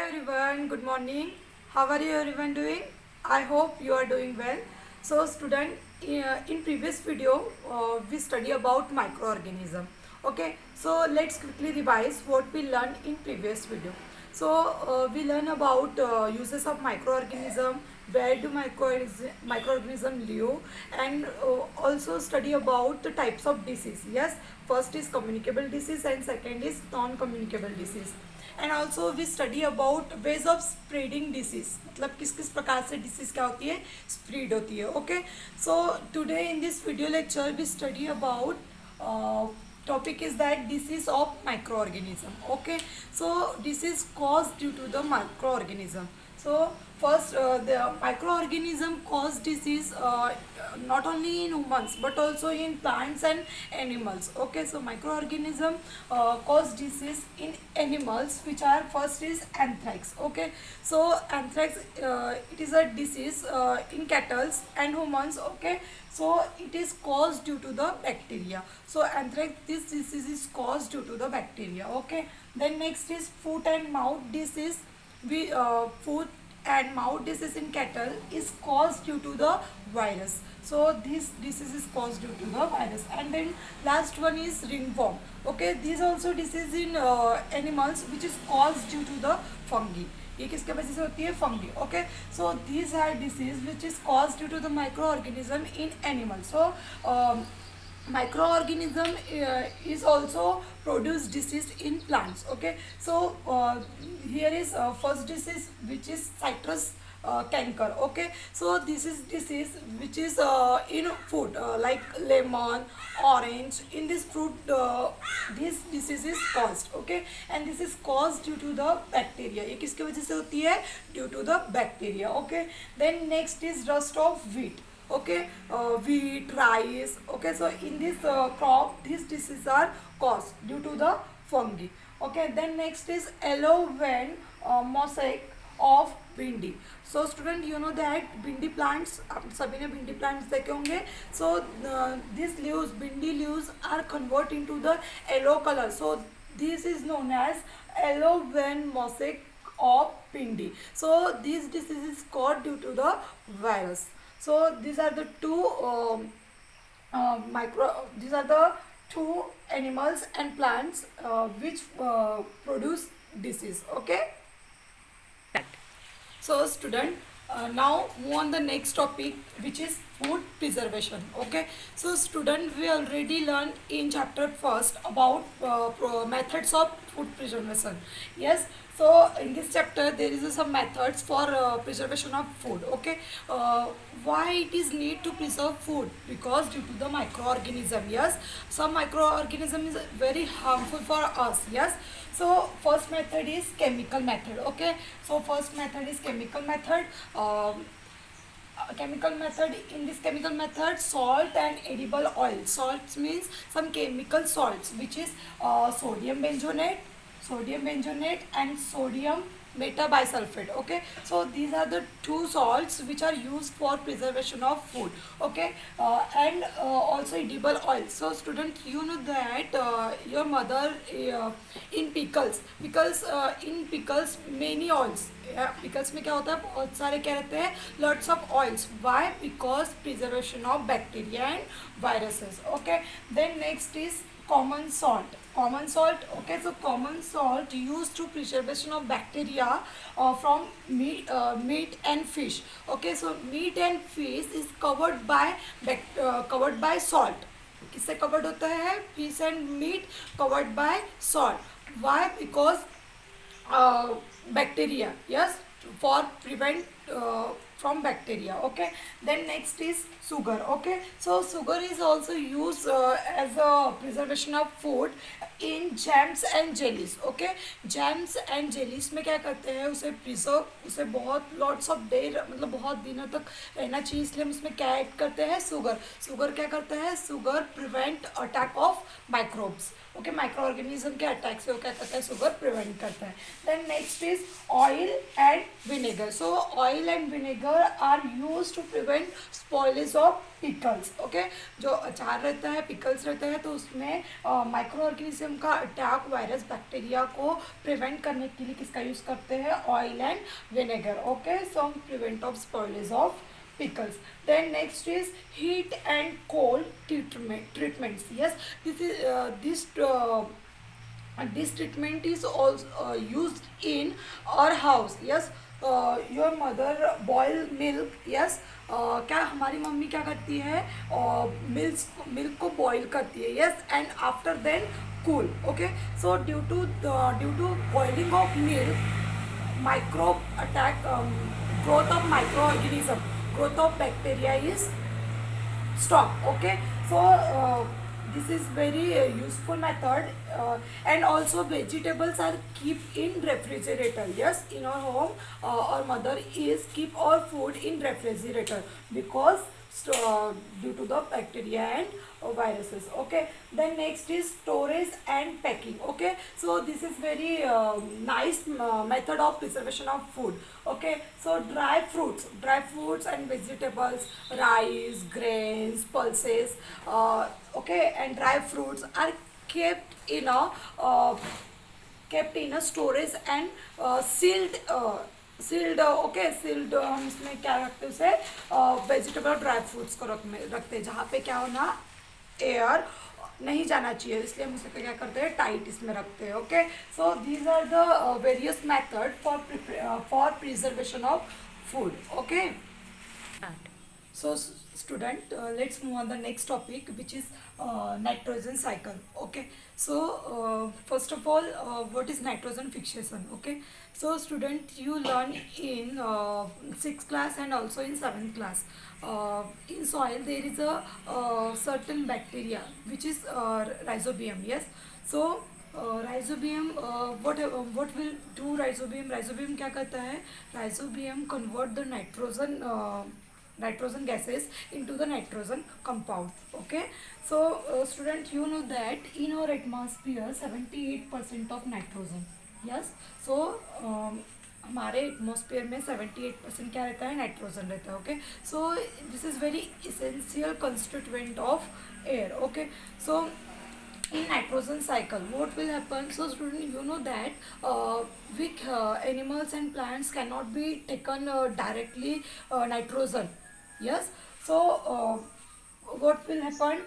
everyone, good morning. How are you everyone doing? I hope you are doing well. So student, in previous video we study about microorganism. Okay, so let's quickly revise what we learned in previous video. So we learn about uses of microorganism, where do microorganism live, and also study about the types of disease. Yes, first is communicable disease and second is non-communicable disease. And also we study about ways of spreading disease, मतलब किस किस प्रकार से disease क्या होती है, spread होती है. Okay, so today in this video lecture we study about topic is that disease of microorganism. Okay, so disease caused due to the microorganism. So first the microorganism cause disease not only in humans but also in plants and animals. Okay, so microorganism cause disease in animals, which are first is anthrax. Okay, so anthrax it is a disease in cattle and humans. Okay, so it is caused due to the bacteria. So anthrax, this disease is caused due to the bacteria. Okay, then next is foot and mouth disease. We foot and mouth disease in cattle is caused due to the virus. So this disease is caused due to the virus. And then last one is ringworm. Okay, this also disease in animals, which is caused due to the fungi. ये किसके वजह से होती है, fungi. Okay, so these are disease which is cause due to the microorganism in animal. So microorganism is also produce disease in plants. Okay, so here is first disease, which is citrus canker. Okay, so this is disease which is in food like lemon, orange. In this fruit this disease is caused. Okay, and this is caused due to the bacteria. ये किसके वजह से होती है, due to the bacteria. Okay, then next is rust of wheat. Okay, wheat, rice. Okay, so in this crop these diseases are caused due to the fungi. Okay, then next is yellow vein mosaic of bhindi. So student you know that bhindi plants, आप सभी ने bhindi plants देखे होंगे. So this leaves, bhindi leaves are convert into the yellow colour. So this is known as yellow vein mosaic of bhindi. So this disease is caused due to the virus. So these are the two these are the two animals and plants which produce disease. Okay, so student, now move on the next topic, which is food preservation. Okay, so student, we already learned in chapter first about methods of food preservation. Yes, so in this chapter there is some methods for preservation of food. Okay, why it is need to preserve food? Because due to the microorganism. Yes, some microorganism is very harmful for us. Yes, so first method is chemical method. Okay, so first method is chemical method. Chemical method, in this chemical method, salt and edible oil. Salts means some chemical salts, which is sodium benzoate and sodium metabisulfate. Okay, so these are the two salts which are used for preservation of food. Okay, and also edible oil. So student, you know that your mother in pickles in pickles many oils. Pickles में क्या होता है, बहुत सारे क्या रहते हैं, lots of oils. Why? Because preservation of bacteria and viruses. Okay, then next is common salt. Okay, so common salt used to preservation of bacteria from meat and fish. Okay, so meat and fish is covered by salt. किससे covered होता है, fish and meat covered by salt. Why? Because bacteria. Yes, for prevent from bacteria. Okay, then next is sugar. Okay, so sugar is also used as a preservation of food in jams and jellies. Okay, jams and jellies में क्या करते हैं, उसे preserve, उसे बहुत lots of day, मतलब बहुत दिनों तक रहना चाहिए, इसलिए हम उसमें क्या ऐड करते हैं, सुगर क्या करता है, sugar prevent attack of microbes. Okay, microorganism के अटैक से वो क्या करता है, सुगर प्रिवेंट करता है. Then next is oil and vinegar. So oil and vinegar vinegar are used to prevent spoilage of pickles. Okay, जो अचार रहता है, pickles रहता है, तो उसमें माइक्रो ऑर्गेनिज्म का अटैक वायरस बैक्टीरिया को प्रिवेंट करने के लिए किसका यूज़ करते हैं? Oil and vinegar. Okay, so prevent of spoilage of pickles. Then next is heat and cold treatments. Yes, this treatment is also used in our house. Yes, your mother boil milk. Yes, क्या हमारी mummy क्या करती है? Milk को boil करती है. Yes, and after then cool. Okay, so due to boiling of milk, microbe attack, growth of microorganism, growth of bacteria is stop. Okay, so this is very useful method. And also vegetables are keep in refrigerator. Yes, in our home our mother is keep our food in refrigerator because due to the bacteria and viruses. Okay, then next is storage and packing. Okay, so this is very nice method of preservation of food. Okay, so dry fruits and vegetables, rice, grains, pulses, okay, and dry fruits are kept in a storage and sealed. Okay, sealed हम इसमें क्या रखते हैं? उसे vegetable dry fruits को रखते हैं जहाँ पे क्या होना, एयर नहीं जाना चाहिए, इसलिए हम उसे क्या करते हैं? टाइट इसमें रखते हैं. Okay, so these are the various method for preservation of food. Okay, so student, let's move on the next topic, which is nitrogen cycle. Okay, so first of all, what is nitrogen fixation? Okay, so student, you learn in 6th class and also in 7th class. In soil there is a certain bacteria which is rhizobium. Yes, so rhizobium, what will do rhizobium क्या करता है? rhizobium convert the nitrogen gases into the nitrogen compound. Okay, so student, you know that in our atmosphere 78% of nitrogen. Yes, so हमारे atmosphere में 78% क्या रहता है? Nitrogen रहता है. Okay, so this is very essential constituent of air. Okay, so in nitrogen cycle what will happen? So student, you know that weak animals and plants cannot be taken directly nitrogen. Yes, so what will happen?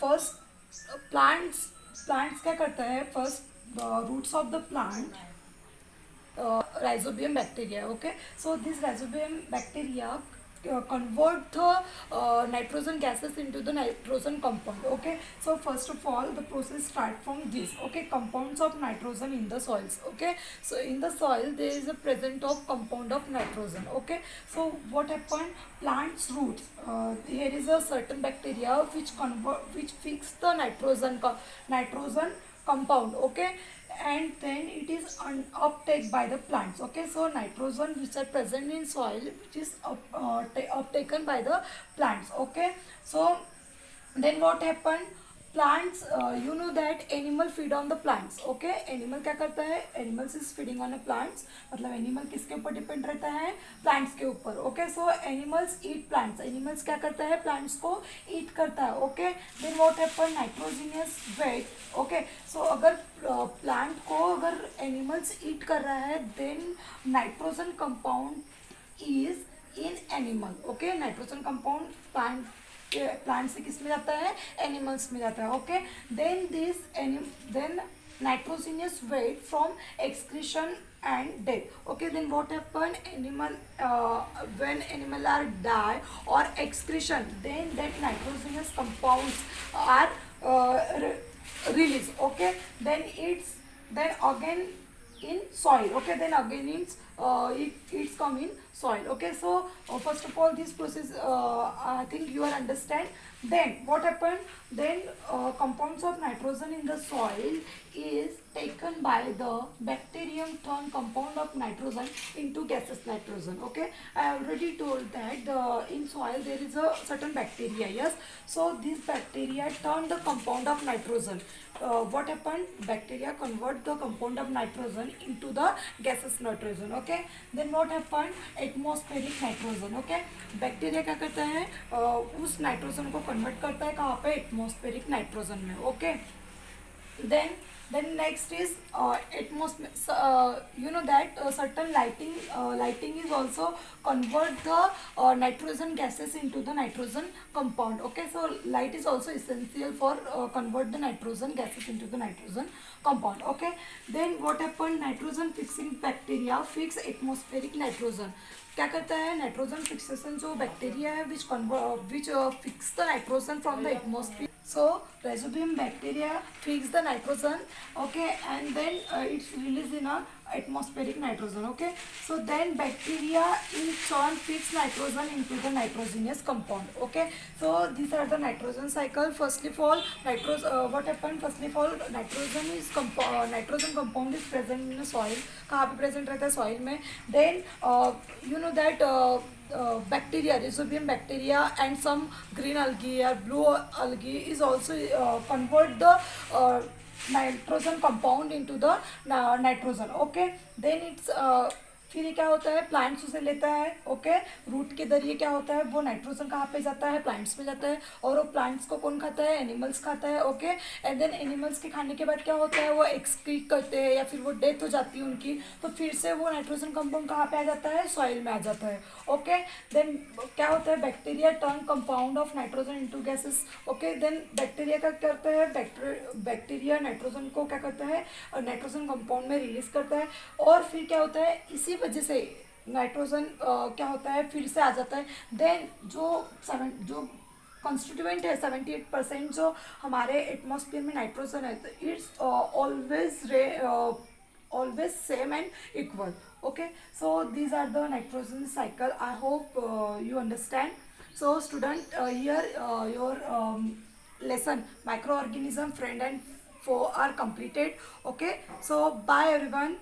First plants क्या करता है? First roots of the plant, rhizobium bacteria. Okay, so this rhizobium bacteria convert the nitrogen gases into the nitrogen compound. Okay, so first of all the process start from this. Okay, compounds of nitrogen in the soils. Okay, so in the soil there is a present of compound of nitrogen. Okay, so what happened? Plants roots, here is a certain bacteria which fix the nitrogen compound. Okay, and then it is uptake by the plants. Okay, so nitrogen which are present in soil which is uptaken by the plants. Okay, so then what happened? Plants, you know that animal feed on the plants. Okay, animal क्या करता है? Animals is feeding on a plants. मतलब animal किसके ऊपर depend रहता है? Plants के ऊपर. Okay, so animals eat plants. Animals क्या करता है? Plants को eat करता है. Okay, then what happen? Nitrogenous weight. Okay, so अगर plant को अगर animals eat कर रहा है, then nitrogen compound is in animal. Okay, nitrogen compound plant से किस में जाता है? एनिमल्स में जाता है. Okay, then nitrogenous weight from excretion and death. Okay, then what happen? When animal are die or excretion, then that nitrogenous compounds are released. Okay, then again in soil. Okay, then again it's come in soil. Okay, so first of all this process I think you are understand. Then what happened? Then compounds of nitrogen in the soil is taken by the bacterium turn compound of nitrogen into gaseous nitrogen. Okay, I already told that in soil there is a certain bacteria. Yes, so this bacteria turn the compound of nitrogen. What happened? Bacteria convert the compound of nitrogen into the gaseous nitrogen. Okay, then what happened? Atmospheric nitrogen. Okay, bacteria क्या करता है, उस nitrogen को convert करता है कहाँ पे, atmospheric nitrogen में. Okay, then next is atmosphere. You know that certain lighting is also convert the nitrogen gases into the nitrogen compound. Okay, so light is also essential for convert the nitrogen gases into the nitrogen compound. Okay, then what happened? Nitrogen fixing bacteria fix atmospheric nitrogen. क्या करता है, nitrogen fixation जो bacteria है which fix the nitrogen from the atmosphere. So rhizobium bacteria fix the nitrogen, okay, and then it's released in a atmospheric nitrogen. Okay, so then bacteria in turn fix nitrogen into the nitrogenous compound. Okay, so these are the nitrogen cycle. Firstly of all, what happened? Firstly of all, nitrogen compound is present in the soil. कहाँ पे present रहता है, soil में. Then you know that bacteria, rhizobium bacteria and some green algae or blue algae is also convert the nitrogen compound into the nitrogen. Okay, then it's फिर ये क्या होता है, प्लांट्स उसे लेता है. ओके, रूट के जरिए क्या होता है, वो नाइट्रोजन कहाँ पे जाता है, प्लांट्स में जाता है. और वो प्लांट्स को कौन खाता है, एनिमल्स खाता है. ओके, एंड देन एनिमल्स के खाने के बाद क्या होता है, वो एक्सक्रीट करते हैं या फिर वो डेथ हो जाती है उनकी, तो फिर से वो नाइट्रोजन कंपाउंड कहाँ पे आ जाता है, सॉइल में आ जाता है. ओके, देन क्या होता है, bacteria turn compound of nitrogen into gases. Okay, then bacteria का करता है, बैक्टीरिया नाइट्रोजन को क्या करता है, नाइट्रोजन कंपाउंड में रिलीज करता है. और फिर क्या होता है, इसी वजह से नाइट्रोजन क्या होता है, फिर से आ जाता है. देन जो कॉन्स्टिट्यूएंट है 78% जो हमारे एटमॉस्फेयर में नाइट्रोजन है, तो it's always same and equal. Okay, so these are the nitrogen cycle. I hope you understand. So student, here your lesson microorganism friend and foe are completed. Okay, so bye everyone.